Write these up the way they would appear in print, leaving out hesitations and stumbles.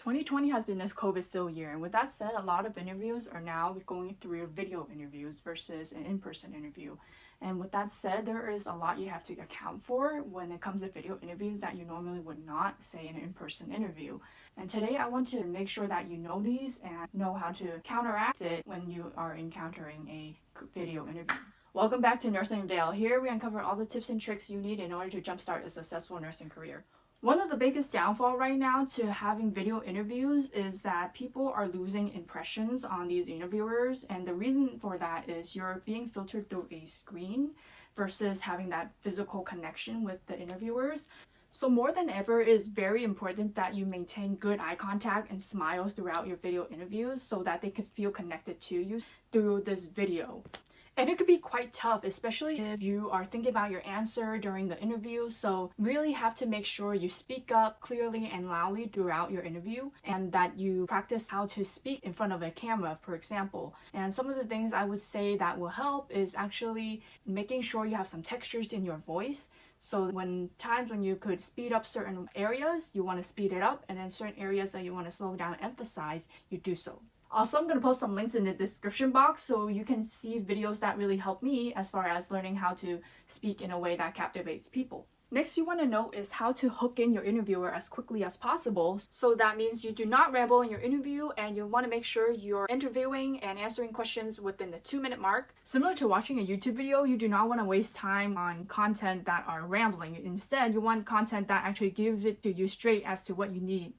2020 has been a COVID-filled year, and with that said, a lot of interviews are now going through video interviews versus an in-person interview. And with that said, there is a lot you have to account for when it comes to video interviews that you normally would not say in an in-person interview. And today I want to make sure that you know these and know how to counteract it when you are encountering a video interview. Welcome back to Nursing Unveiled. Here we uncover all the tips and tricks you need in order to jumpstart a successful nursing career. One of the biggest downfall right now to having video interviews is that people are losing impressions on these interviewers, and the reason for that is you're being filtered through a screen versus having that physical connection with the interviewers. So more than ever, it is very important that you maintain good eye contact and smile throughout your video interviews so that they can feel connected to you through this video. And it could be quite tough, especially if you are thinking about your answer during the interview. So really have to make sure you speak up clearly and loudly throughout your interview, and that you practice how to speak in front of a camera, for example. And some of the things I would say that will help is actually making sure you have some textures in your voice. So when you could speed up certain areas, you want to speed it up, and then certain areas that you want to slow down and emphasize, you do so. Also, I'm going to post some links in the description box so you can see videos that really help me as far as learning how to speak in a way that captivates people. Next, you want to know is how to hook in your interviewer as quickly as possible. So that means you do not ramble in your interview, and you want to make sure you're interviewing and answering questions within the 2-minute mark. Similar to watching a YouTube video, you do not want to waste time on content that are rambling. Instead, you want content that actually gives it to you straight as to what you need.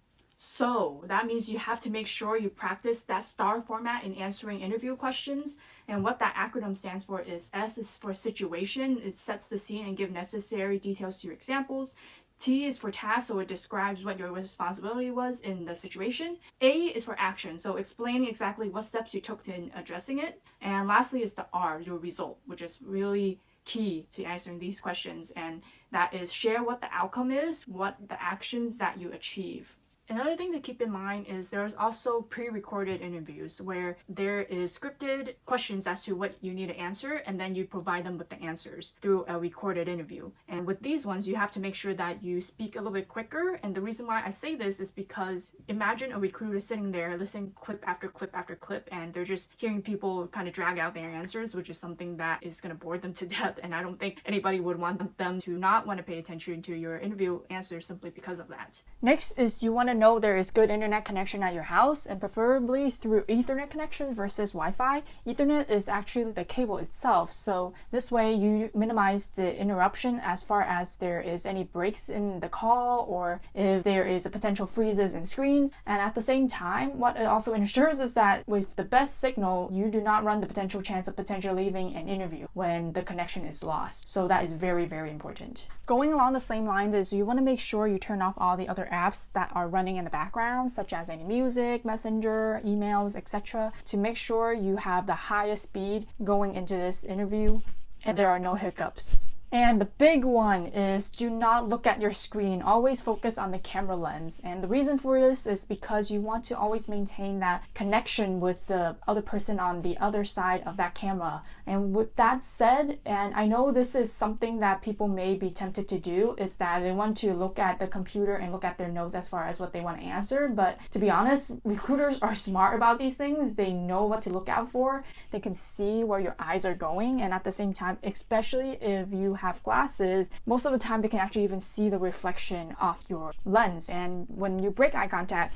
So that means you have to make sure you practice that STAR format in answering interview questions. And what that acronym stands for is S is for situation. It sets the scene and gives necessary details to your examples. T is for task, so it describes what your responsibility was in the situation. A is for action, so explaining exactly what steps you took in addressing it. And lastly is the R, your result, which is really key to answering these questions. And that is share what the outcome is, what the actions that you achieve. Another thing to keep in mind is there's also pre-recorded interviews where there is scripted questions as to what you need to answer, and then you provide them with the answers through a recorded interview. And with these ones, you have to make sure that you speak a little bit quicker. And the reason why I say this is because imagine a recruiter sitting there listening clip after clip after clip, and they're just hearing people kind of drag out their answers, which is something that is going to bore them to death. And I don't think anybody would want them to not want to pay attention to your interview answers simply because of that. Next is you want to know there is good internet connection at your house, and preferably through Ethernet connection versus Wi-Fi. Ethernet is actually the cable itself, so this way you minimize the interruption as far as there is any breaks in the call or if there is a potential freezes in screens. And at the same time, what it also ensures is that with the best signal, you do not run the potential chance of potentially leaving an interview when the connection is lost. So that is very, very important. Going along the same lines is you want to make sure you turn off all the other apps that are running in the background, such as any music, messenger, emails, etc., to make sure you have the highest speed going into this interview and there are no hiccups. And the big one is do not look at your screen. Always focus on the camera lens. And the reason for this is because you want to always maintain that connection with the other person on the other side of that camera. And with that said, and I know this is something that people may be tempted to do, is that they want to look at the computer and look at their notes as far as what they want to answer. But to be honest, recruiters are smart about these things. They know what to look out for. They can see where your eyes are going. And at the same time, especially if you have glasses, most of the time they can actually even see the reflection of your lens. And when you break eye contact,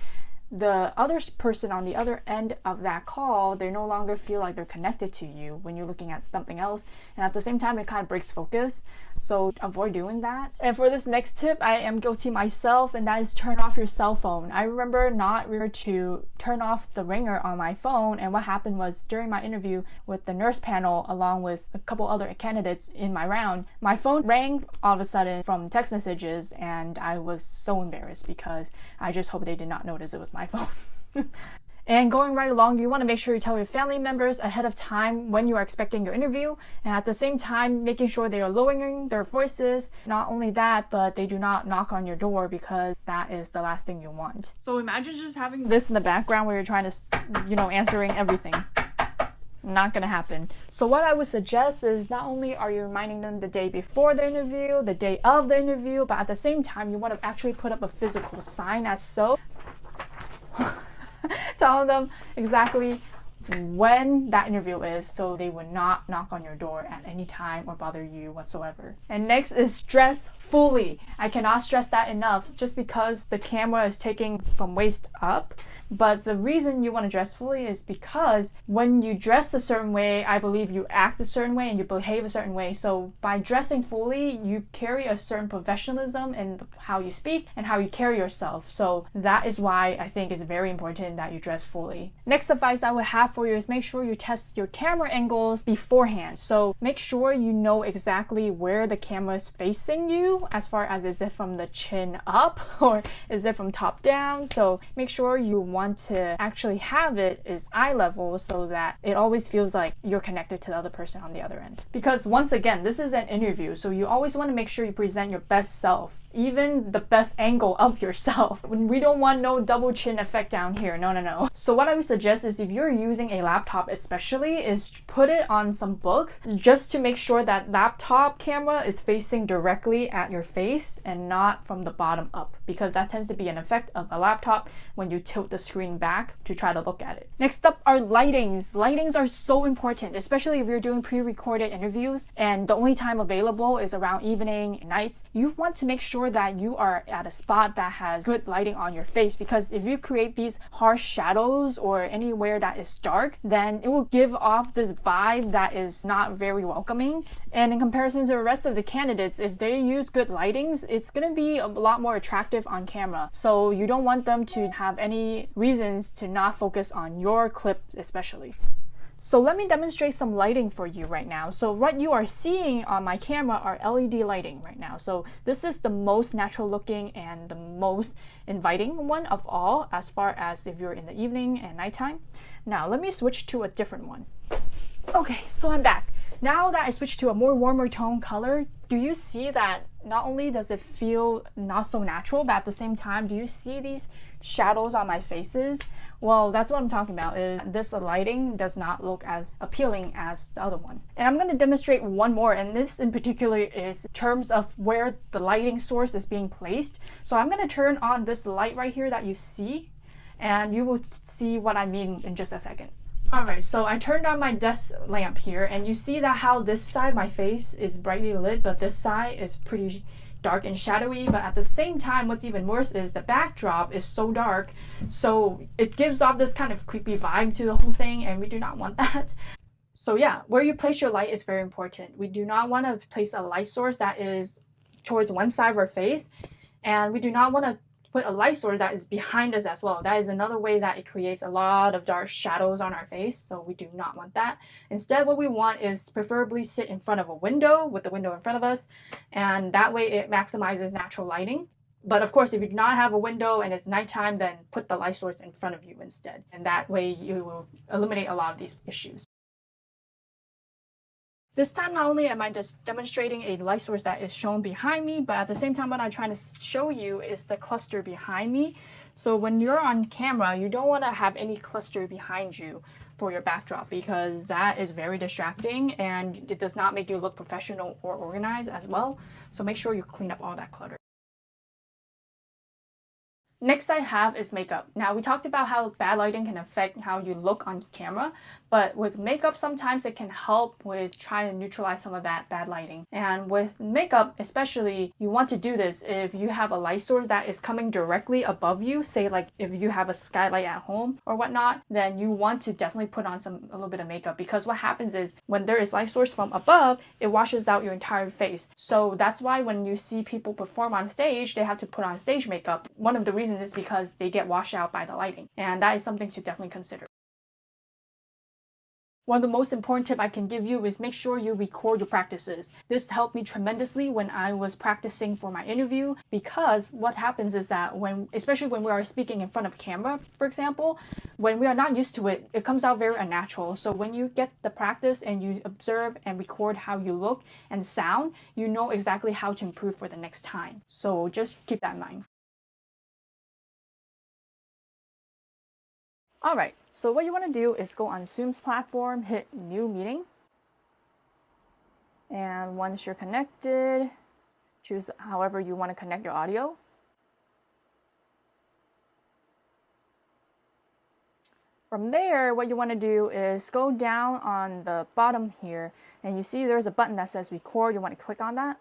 the other person on the other end of that call, they no longer feel like they're connected to you when you're looking at something else, and at the same time it kind of breaks focus, so avoid doing that. And for this next tip, I am guilty myself, and that is turn off your cell phone. I remember not remember to turn off the ringer on my phone, and what happened was during my interview with the nurse panel along with a couple other candidates in my round, my phone rang all of a sudden from text messages, and I was so embarrassed because I just hope they did not notice it was my phone. And going right along, you want to make sure you tell your family members ahead of time when you are expecting your interview, and at the same time making sure they are lowering their voices. Not only that, but they do not knock on your door, because that is the last thing you want. So imagine just having this in the background where you're trying to, answering everything. Not gonna happen. So what I would suggest is not only are you reminding them the day before the interview, the day of the interview, but at the same time you want to actually put up a physical sign as so Tell them exactly when that interview is so they would not knock on your door at any time or bother you whatsoever. And next is dress fully. I cannot stress that enough, just because the camera is taking from waist up. But the reason you want to dress fully is because when you dress a certain way, I believe you act a certain way and you behave a certain way. So by dressing fully, you carry a certain professionalism in how you speak and how you carry yourself. So that is why I think it's very important that you dress fully. Next advice I would have for you is make sure you test your camera angles beforehand. So make sure you know exactly where the camera is facing you, as far as is it from the chin up or is it from top down. So make sure you want to actually have it is eye level so that it always feels like you're connected to the other person on the other end. Because once again, this is an interview, so you always want to make sure you present your best self, even the best angle of yourself. We don't want no double chin effect down here. No. So what I would suggest is, if you're using a laptop especially, is put it on some books just to make sure that laptop camera is facing directly at your face and not from the bottom up, because that tends to be an effect of a laptop when you tilt the screen back to try to look at it. Next up are lightings. Lightings are so important, especially if you're doing pre-recorded interviews and the only time available is around evening and nights. You want to make sure that you are at a spot that has good lighting on your face, because if you create these harsh shadows or anywhere that is dark, then it will give off this vibe that is not very welcoming. And in comparison to the rest of the candidates, if they use good lightings, it's going to be a lot more attractive on camera. So you don't want them to have any reasons to not focus on your clip especially. So let me demonstrate some lighting for you right now. So what you are seeing on my camera are LED lighting right now. So this is the most natural looking and the most inviting one of all, as far as if you're in the evening and nighttime. Now let me switch to a different one. Okay, so I'm back. Now that I switched to a more warmer tone color, do you see that not only does it feel not so natural, but at the same time, do you see these shadows on my faces? Well, that's what I'm talking about. Is this lighting does not look as appealing as the other one. And I'm going to demonstrate one more, and this in particular is in terms of where the lighting source is being placed. So I'm going to turn on this light right here that you see, and you will see what I mean in just a second. Alright, so I turned on my desk lamp here, and you see that how this side of my face is brightly lit, but this side is pretty dark and shadowy. But at the same time, what's even worse is the backdrop is so dark, so it gives off this kind of creepy vibe to the whole thing, and we do not want that. So yeah, where you place your light is very important. We do not want to place a light source that is towards one side of our face, and we do not want to put a light source that is behind us as well. That is another way that it creates a lot of dark shadows on our face, so we do not want that. Instead, what we want is preferably sit in front of a window with the window in front of us, and that way it maximizes natural lighting. But of course, if you do not have a window and it's nighttime, then put the light source in front of you instead, and that way you will eliminate a lot of these issues. This time, not only am I just demonstrating a light source that is shown behind me, but at the same time, what I'm trying to show you is the cluster behind me. So when you're on camera, you don't want to have any cluster behind you for your backdrop, because that is very distracting and it does not make you look professional or organized as well. So make sure you clean up all that clutter. Next I have is makeup. Now we talked about how bad lighting can affect how you look on camera, but with makeup sometimes it can help with trying to neutralize some of that bad lighting. And with makeup especially, you want to do this if you have a light source that is coming directly above you, say like if you have a skylight at home or whatnot, then you want to definitely put on a little bit of makeup, because what happens is when there is light source from above, it washes out your entire face. So that's why when you see people perform on stage, they have to put on stage makeup. One of the reasons is because they get washed out by the lighting, and that is something to definitely consider. One of the most important tips I can give you is make sure you record your practices. This helped me tremendously when I was practicing for my interview, because what happens is that especially when we are speaking in front of camera, for example, when we are not used to it, it comes out very unnatural. So when you get the practice and you observe and record how you look and sound, you know exactly how to improve for the next time. So just keep that in mind. Alright, so what you want to do is go on Zoom's platform, hit New Meeting, and once you're connected, choose however you want to connect your audio. From there, what you want to do is go down on the bottom here, and you see there's a button that says record. You want to click on that.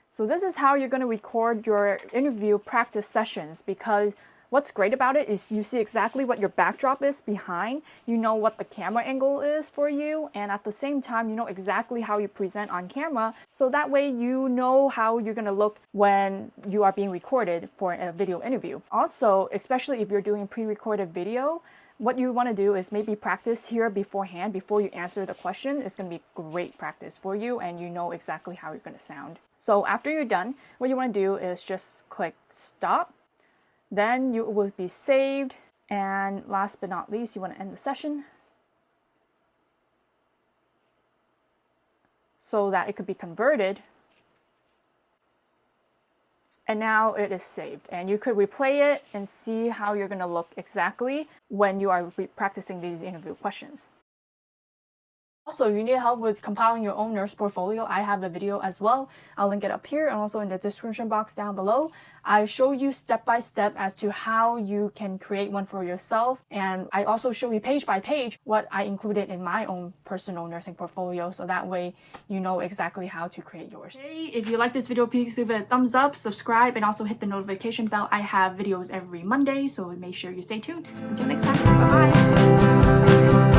So this is how you're going to record your interview practice sessions, because what's great about it is you see exactly what your backdrop is behind, you know what the camera angle is for you, and at the same time you know exactly how you present on camera, so that way you know how you're going to look when you are being recorded for a video interview. Also, especially if you're doing pre-recorded video, what you want to do is maybe practice here beforehand before you answer the question. It's going to be great practice for you, and you know exactly how you're going to sound. So after you're done, what you want to do is just click stop. Then you will be saved, and last but not least, you want to end the session so that it could be converted. And now it is saved, and you could replay it and see how you're going to look exactly when you are practicing these interview questions. Also, if you need help with compiling your own nurse portfolio, I have a video as well. I'll link it up here and also in the description box down below. I show you step by step as to how you can create one for yourself. And I also show you page by page what I included in my own personal nursing portfolio. So that way you know exactly how to create yours. Hey, if you like this video, please give it a thumbs up, subscribe, and also hit the notification bell. I have videos every Monday, so make sure you stay tuned. Until next time, bye-bye.